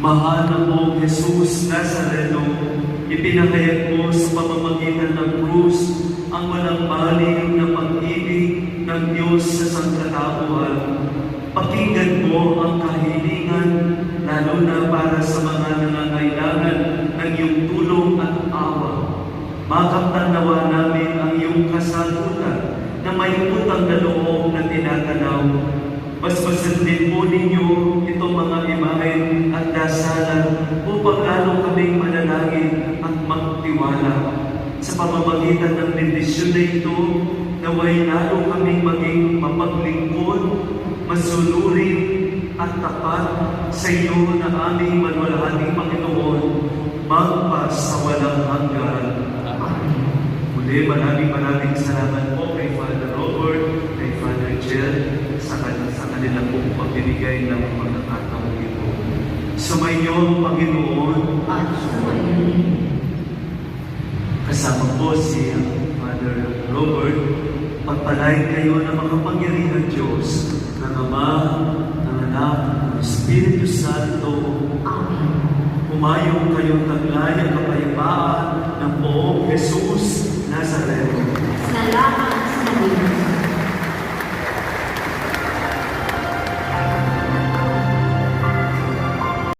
Mahal na po Jesus Nazareno, ipinahayag mo sa pamamagitan ng krus ang walang baling na pag-ibig ng Diyos sa sangkatauhan. Pakinggan mo ang kahilingan, lalo na para sa mga nangangailangan ng iyong tulong at awa. Makamtan nawa namin ang iyong kasagutan na may utang na loob na tinatanaw. Basbasan din po ninyo itong mga imahen at dasalan upang lalo kaming manalangin at magtiwala. Sa pamamagitan ng bendisyon na ito, naway lalo kaming maging mapaglingkod, masunurin at tapat sa iyo na aming manuwalhating Panginoon, magpas sa walang hanggan. Muli, maraming salamat po kay Father Robert, kay Father Jel, sa kanila pong pagbibigay ng pagkakataon ito. Sumainyo, Panginoon, at sumainyo. Kasama po si Father Robert, pagpalain kayo ng makapangyarihan Diyos, ng Ama, ng Anak, ng Espiritu Santo. Amen. Humayong kayong taglay at kapayapaan ng poong Jesus Nazareno. Salamat sa Diyos.